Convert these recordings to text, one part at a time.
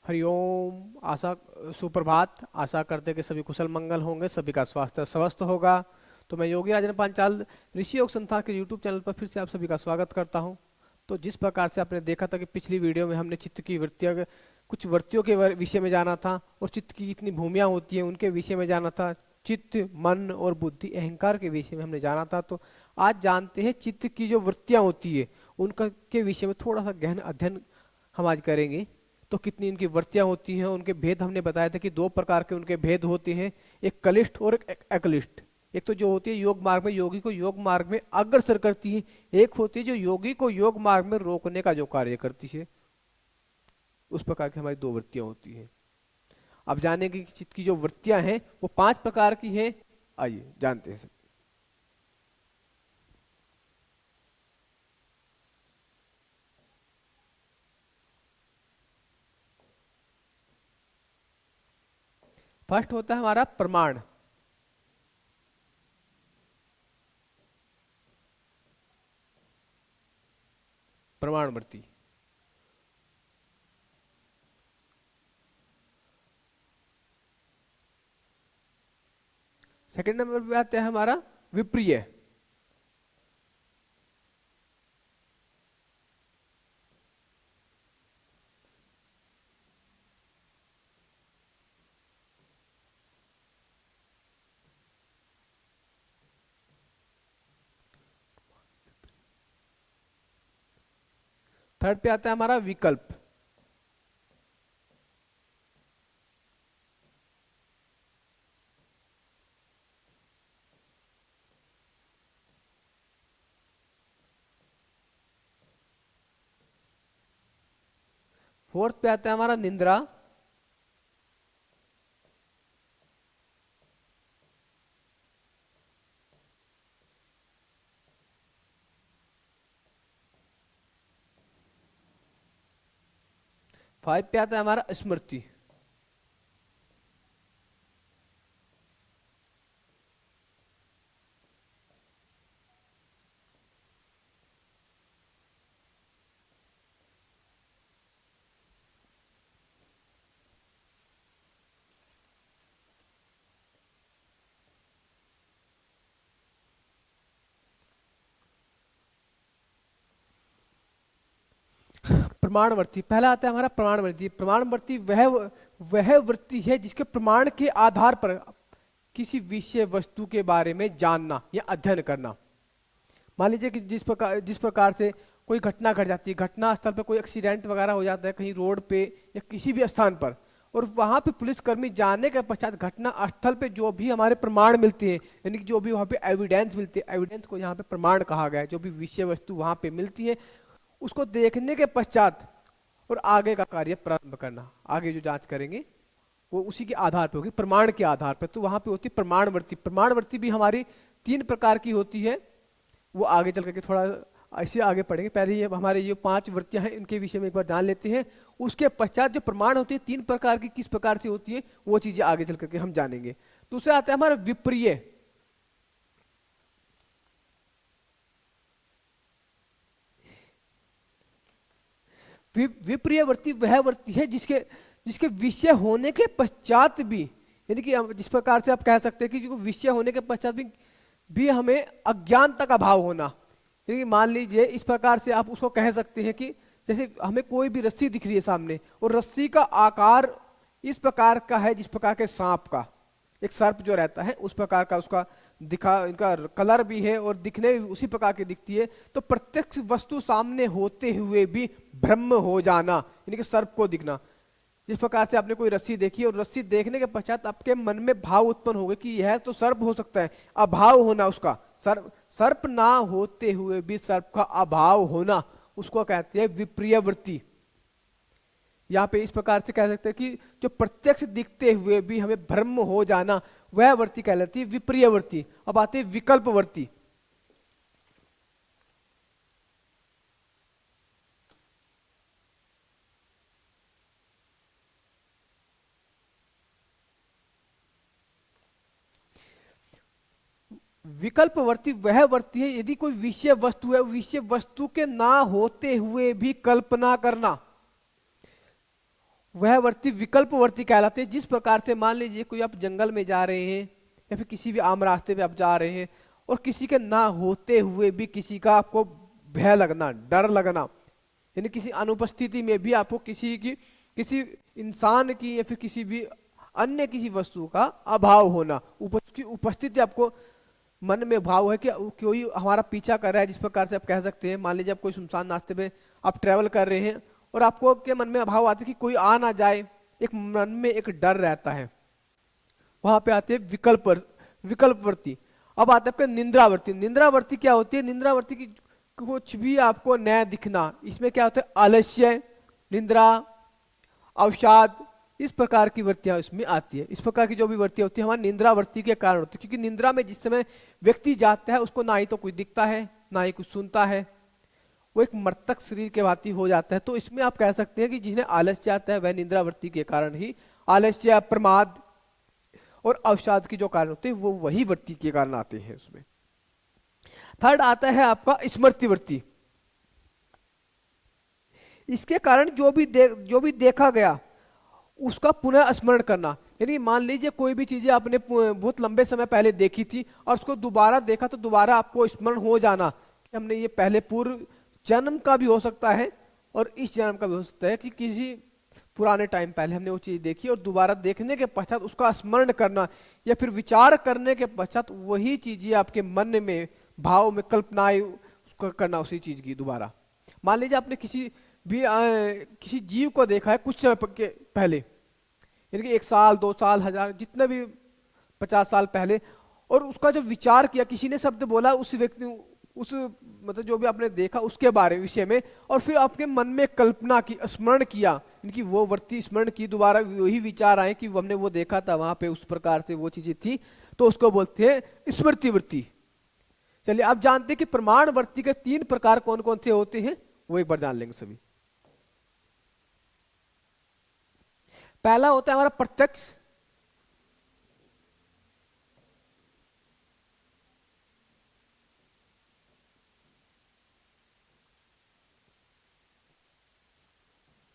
हरिओम। आशा सुप्रभात। आशा करते कि सभी कुशल मंगल होंगे, सभी का स्वास्थ्य स्वस्थ होगा। तो मैं योगी राजन पांचाल ऋषि योग संस्थान के यूट्यूब चैनल पर फिर से आप सभी का स्वागत करता हूं। तो जिस प्रकार से आपने देखा था कि पिछली वीडियो में हमने चित्त की वृत्तियां, कुछ वृत्तियों के विषय में जाना था और चित्त की कितनी भूमियां होती हैं उनके विषय में जाना था। चित्त, मन और बुद्धि, अहंकार के विषय में हमने जाना था। तो आज जानते हैं चित्त की जो वृत्तियां होती है उनका के विषय में थोड़ा सा गहन अध्ययन हम आज करेंगे। तो कितनी इनकी वृत्तियां होती हैं, उनके भेद हमने बताया था कि दो प्रकार के उनके भेद होते हैं, एक कलिष्ठ और एक अकलिष्ठ। एक तो जो होती है योग मार्ग में, योगी को योग मार्ग में अग्रसर करती है। एक होती है जो योगी को योग मार्ग में रोकने का जो कार्य करती है। उस प्रकार की हमारी दो वृत्तियां होती हैं। अब जानेंगे कि चित्त की जो वृत्तियां हैं वो 5 प्रकार की हैं। आइए जानते हैं सब। फर्स्ट होता है हमारा प्रमाण। प्रमाण वृत्ति। सेकंड नंबर पे आता है हमारा विप्रिय। थर्ड पे आता है हमारा विकल्प। फोर्थ पे आता है हमारा निंद्रा। फाइव पे आता है हमारा स्मृति। प्रमाणवर्ती पहला आता है हमारा प्रमाणवर्ती। प्रमाणवर्ती वह वृत्ति है जिसके प्रमाण के आधार पर किसी विषय वस्तु के बारे में जानना या अध्ययन करना। मान लीजिए कि जिस प्रकार से कोई घटना घट जाती है, घटना स्थल पर कोई एक्सीडेंट वगैरह हो जाता है कहीं रोड पे या किसी भी स्थान पर, और वहां पे पुलिसकर्मी जाने के पश्चात घटना स्थल पे जो भी हमारे प्रमाण मिलते हैं, यानी कि जो भी वहां पे एविडेंस मिलते हैं, एविडेंस को यहाँ पे प्रमाण कहा गया है, जो भी विषय वस्तु वहां पे मिलती है उसको देखने के पश्चात और आगे का कार्य प्रारंभ करना। आगे जो जांच करेंगे वो उसी के आधार पे होगी, प्रमाण के आधार पे। तो वहां पे होती है प्रमाणवर्ती। प्रमाणवर्ती भी हमारी 3 प्रकार की होती है, वो आगे चल करके थोड़ा ऐसे आगे पढ़ेंगे। पहले ये हमारे ये 5 वृत्तियां हैं, इनके विषय में एक बार जान लेते हैं। उसके पश्चात जो प्रमाण होती है 3 प्रकार की, किस प्रकार से होती है वो चीजें आगे चल करके हम जानेंगे। दूसरा आता है हमारा विप्रिय। विप्रिय वृत्ति वह वृत्ति है जिसके जिसके विषय होने के पश्चात भी, यानी कि जिस प्रकार से आप कह सकते हैं कि जो विषय होने के पश्चात भी हमें अज्ञानता का भाव होना। यानी कि मान लीजिए इस प्रकार से आप उसको कह सकते हैं कि जैसे हमें कोई भी रस्सी दिख रही है सामने, और रस्सी का आकार इस प्रकार का है जिस प्रकार के सांप का, एक सर्प जो रहता है उस प्रकार का उसका इनका कलर भी है और दिखने भी उसी प्रकार की दिखती है। तो प्रत्यक्ष वस्तु सामने होते हुए भी भ्रम हो जाना, यानी कि सर्प को दिखना। जिस प्रकार से आपने कोई रस्सी देखी और रस्सी देखने के पश्चात आपके मन में भाव उत्पन्न हो गए कि यह तो सर्प हो सकता है, अभाव होना उसका, सर्प ना होते हुए भी सर्प का अभाव होना, उसको कहते हैं विप्रिय वृत्ति। यहाँ पे इस प्रकार से कह सकते हैं कि जो प्रत्यक्ष दिखते हुए भी हमें भ्रम हो जाना, वह वृत्ति कहलाती है विप्रिय वृत्ति। अब आती है विकल्प वृत्ति। विकल्प वृत्ति वह वृत्ति है यदि कोई विषय वस्तु है, विषय वस्तु के ना होते हुए भी कल्पना करना। वह वृत्ति विकल्पवर्ती कहलाती है। जिस प्रकार से मान लीजिए कोई आप जंगल में जा रहे हैं या फिर किसी भी आम रास्ते पे आप जा रहे हैं और किसी के ना होते हुए भी किसी का आपको भय लगना, डर लगना, यानी किसी अनुपस्थिति में भी आपको किसी इंसान की या फिर किसी भी अन्य किसी वस्तु का अभाव होना, उसकी उपस्थिति आपको मन में भाव है कि कोई हमारा पीछा कर रहा है। जिस प्रकार से आप कह सकते हैं, मान लीजिए आप कोई सुनसान रास्ते पे आप ट्रेवल कर रहे हैं और आपको के मन में अभाव आता है कि कोई आ ना जाए, एक मन में एक डर रहता है, वहां पे आते हैं विकल्पवर्ती। अब आता है आपका निंद्रावर्ती। निंद्रावर्ती क्या होती है? निंद्रावर्ती की कुछ भी आपको नया दिखना, इसमें क्या होता है? आलस्य, निंद्रा, अवसाद, इस प्रकार की वृत्तियां इसमें आती है। इस प्रकार की जो भी वृत्तियां होती है हमारी निंद्रावर्ती के कारण होती है, क्योंकि निंद्रा में जिस समय व्यक्ति जाता है उसको ना ही तो कुछ दिखता है ना ही कुछ सुनता है, वो एक मृतक शरीर के भांति हो जाता है। तो इसमें आप कह सकते हैं कि जिन्हें आलस्य आता है वह निंद्रावर्ती के कारण ही, आलस्य, प्रमाद और अवसाद की जो कारण होते हैं वो वही वृत्ति के कारण आते हैं उसमें। थर्ड आता है आपका स्मृतिवृत्ति। इसके कारण जो भी देखा गया उसका पुनः स्मरण करना, यानी मान लीजिए कोई भी चीजें आपने बहुत लंबे समय पहले देखी थी और उसको दोबारा देखा तो दोबारा आपको स्मरण हो जाना कि हमने ये पहले पूर्व जन्म का भी हो सकता है और इस जन्म का भी हो सकता है कि किसी पुराने टाइम पहले हमने वो चीज देखी और दोबारा देखने के पश्चात उसका स्मरण करना या फिर विचार करने के पश्चात वही चीजें आपके मन में, भाव में, कल्पनाएं उसका करना उसी चीज की दोबारा। मान लीजिए आपने किसी जीव को देखा है कुछ समय पहले, यानी कि 1 साल 2 साल 1000 जितने भी 50 साल पहले, और उसका जो विचार किया, किसी ने शब्द बोला उस व्यक्ति उस मतलब जो भी आपने देखा उसके बारे विषय में, और फिर आपके मन में कल्पना की, स्मरण किया, इनकी वो वृत्ति स्मरण की, दोबारा वही विचार आए कि हमने वो देखा था वहां पे उस प्रकार से वो चीजें थी, तो उसको बोलते हैं स्मृति वृत्ति। चलिए आप जानते हैं कि प्रमाण वृत्ति के 3 प्रकार कौन कौन से होते हैं, वो एक बार जान लेंगे सभी। पहला होता है हमारा प्रत्यक्ष,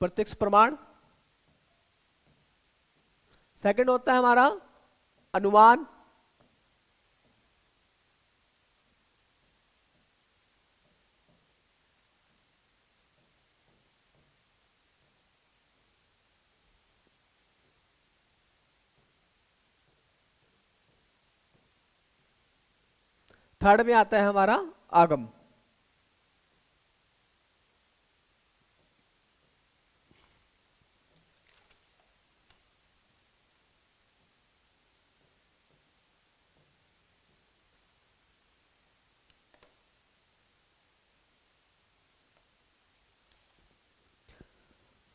प्रत्यक्ष प्रमाण। सेकंड होता है हमारा अनुमान। थर्ड में आता है हमारा आगम।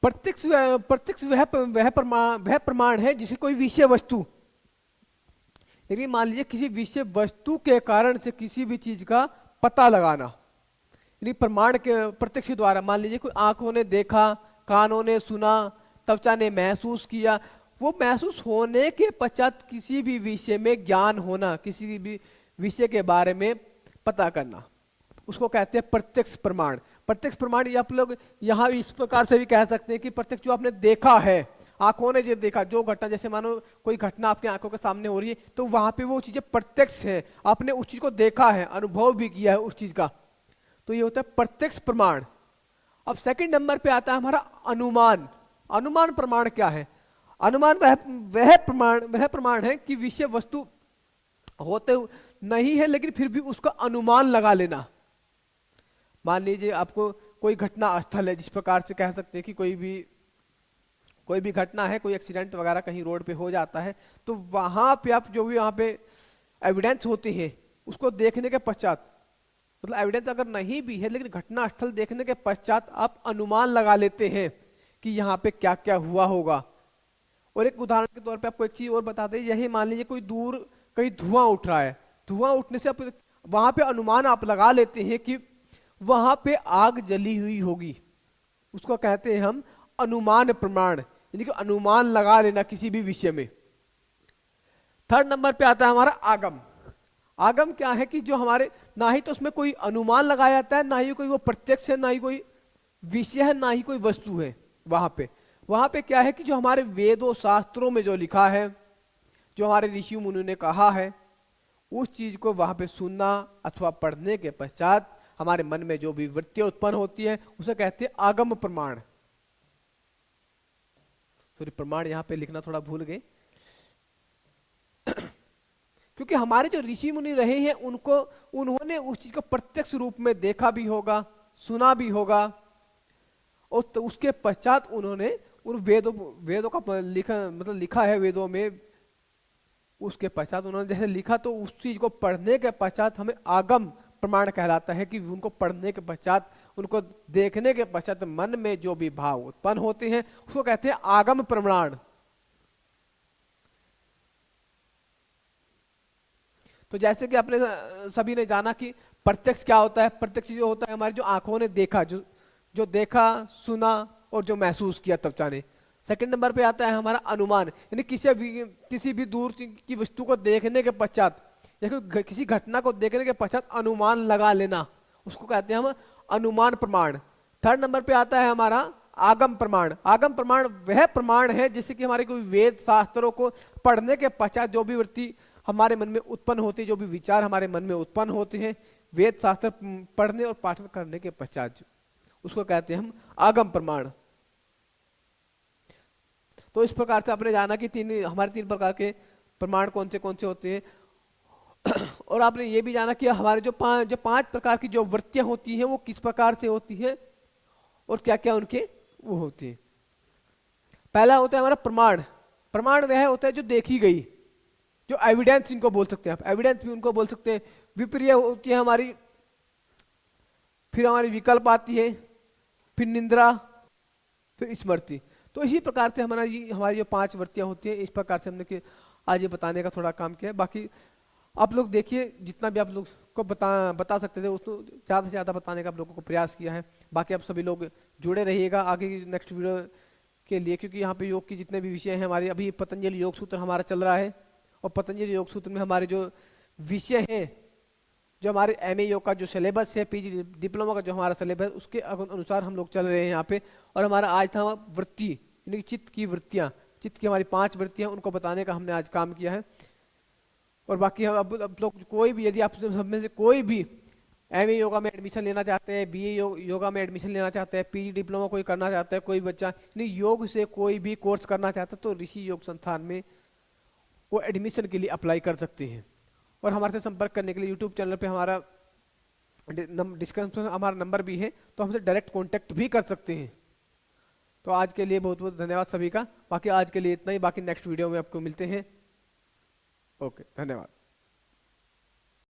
प्रत्यक्ष वह प्रमाण है जिसे कोई विषय वस्तु, यदि मान लीजिए किसी विषय वस्तु के कारण से किसी भी चीज का पता लगाना, यानी प्रमाण के प्रत्यक्ष के द्वारा। मान लीजिए कोई आंखों ने देखा, कानों ने सुना, त्वचा ने महसूस किया, वो महसूस होने के पश्चात किसी भी विषय में ज्ञान होना, किसी भी विषय के बारे में पता करना, उसको कहते हैं प्रत्यक्ष प्रमाण। प्रत्यक्ष प्रमाण ये आप लोग यहाँ इस प्रकार से भी कह सकते हैं कि प्रत्यक्ष जो आपने देखा है, आंखों ने जो देखा, जो घटना, जैसे मानो कोई घटना आपकी आंखों के सामने हो रही है तो वहां पे वो चीजें प्रत्यक्ष है, आपने उस चीज को देखा है, अनुभव भी किया है उस चीज का, तो ये होता है प्रत्यक्ष प्रमाण। अब सेकंड नंबर पे आता है हमारा अनुमान। अनुमान प्रमाण क्या है? अनुमान वह प्रमाण है कि विषय वस्तु होते नहीं है लेकिन फिर भी उसका अनुमान लगा लेना। मान लीजिए आपको कोई घटना स्थल है, जिस प्रकार से कह सकते हैं कि कोई भी घटना है, कोई एक्सीडेंट वगैरह कहीं रोड पे हो जाता है, तो वहां पे आप जो भी वहां पे एविडेंस होते हैं उसको देखने के पश्चात, मतलब एविडेंस अगर नहीं भी है लेकिन घटना स्थल देखने के पश्चात आप अनुमान लगा लेते हैं कि यहाँ पे क्या क्या हुआ होगा। और एक उदाहरण के तौर पे आपको एक चीज और बता दें, यही मान लीजिए कोई दूर कहीं धुआं उठ रहा है, धुआं उठने से आप वहां पे अनुमान आप लगा लेते हैं कि वहां पे आग जली हुई होगी, उसको कहते हैं हम अनुमान प्रमाण, यानी कि अनुमान लगा लेना किसी भी विषय में। थर्ड नंबर पे आता है हमारा आगम। आगम क्या है कि जो हमारे ना ही तो उसमें कोई अनुमान लगाया जाता है, ना ही कोई वो प्रत्यक्ष है, ना ही कोई विषय है, ना ही कोई वस्तु है वहां पे, वहां पे क्या है कि जो हमारे वेदों शास्त्रों में जो लिखा है, जो हमारे ऋषि मुनि ने कहा है, उस चीज को वहां पे सुनना अथवा पढ़ने के पश्चात हमारे मन में जो भी वृत्तियां उत्पन्न होती है उसे कहते हैं आगम प्रमाण। सॉरी, प्रमाण यहां पे लिखना थोड़ा भूल गए क्योंकि हमारे जो ऋषि मुनि रहे हैं उन्होंने उस चीज को प्रत्यक्ष रूप में देखा भी होगा, सुना भी होगा, और तो उसके पश्चात उन्होंने उन वेदों का लिखा है वेदों में। उसके पश्चात उन्होंने जैसे लिखा तो उस चीज को पढ़ने के पश्चात हमें आगम प्रमाण कहलाता है कि उनको पढ़ने के पश्चात, उनको देखने के पश्चात मन में जो भी भाव उत्पन्न होते हैं उसको कहते हैं आगम प्रमाण। तो जैसे कि आपने सभी ने जाना कि प्रत्यक्ष क्या होता है। प्रत्यक्ष जो होता है हमारी जो आंखों ने देखा, जो देखा, सुना और जो महसूस किया त्वचा ने। सेकंड नंबर पे आता है हमारा अनुमान, यानी किसी भी दूर की वस्तु को देखने के पश्चात या किसी घटना को देखने के पश्चात अनुमान लगा लेना, उसको कहते हैं हम अनुमान प्रमाण। थर्ड नंबर पे आता है हमारा आगम प्रमाण। आगम प्रमाण वह प्रमाण है जिससे कि हमारे कोई वेद शास्त्रों को पढ़ने के पश्चात जो भी वृत्ति हमारे मन में उत्पन्न होती है, जो भी विचार हमारे मन में उत्पन्न होते हैं वेद शास्त्र पढ़ने और पाठन करने के पश्चात, उसको कहते हैं हम आगम प्रमाण। तो इस प्रकार से आपने जाना कि हमारे तीन प्रकार के प्रमाण कौन से होते हैं। और आपने ये भी जाना कि हमारे जो पांच प्रकार की जो वृत्तियां होती हैं वो किस प्रकार से होती हैं और क्या क्या उनके वो होते हैं। पहला होता है हमारा प्रमाण। प्रमाण वह होता है जो देखी गई, जो एविडेंस इनको बोल सकते हैं आप, एविडेंस भी उनको बोल सकते हैं। विपर्य होती है हमारी, फिर हमारी विकल्प आती है, फिर निंद्रा, फिर स्मृति। तो इसी प्रकार से हमारी जो पांच वृत्तियां होती हैं, इस प्रकार से हमने आज ये बताने का थोड़ा काम किया है। बाकी आप लोग देखिए जितना भी आप लोग को बता सकते थे उसको ज़्यादा से ज़्यादा बताने का आप लोगों को प्रयास किया है। बाकी आप सभी लोग जुड़े रहिएगा आगे की नेक्स्ट वीडियो के लिए, क्योंकि यहाँ पे योग की जितने भी विषय हैं हमारे, अभी पतंजलि योग सूत्र हमारा चल रहा है और पतंजलि योग सूत्र में हमारे जो विषय हैं, जो हमारे MA योग का जो सिलेबस है, PG डिप्लोमा का जो हमारा सिलेबस, उसके अनुसार हम लोग चल रहे हैं यहाँ पे। और हमारा आज था वृत्ति, यानी चित्त की वृत्तियाँ, चित्त की हमारी 5 वृत्तियाँ, उनको बताने का हमने आज काम किया है। और बाकी हम अब लोग कोई भी, यदि आप सब में से कोई भी MA योगा में एडमिशन लेना चाहते हैं, BA योगा में एडमिशन लेना चाहते हैं, PG डिप्लोमा कोई करना चाहता है, कोई बच्चा यानी योग से कोई भी कोर्स करना चाहता है तो ऋषि योग संस्थान में वो एडमिशन के लिए अप्लाई कर सकते हैं। और हमारे से संपर्क करने के लिए यूट्यूब चैनल पे हमारा डिस्क्रिप्शन में हमारा नंबर भी है, तो हमसे डायरेक्ट कांटेक्ट भी कर सकते हैं। तो आज के लिए बहुत बहुत धन्यवाद सभी का। बाकी आज के लिए इतना ही, बाकी नेक्स्ट वीडियो में आपको मिलते हैं। ओके, धन्यवाद।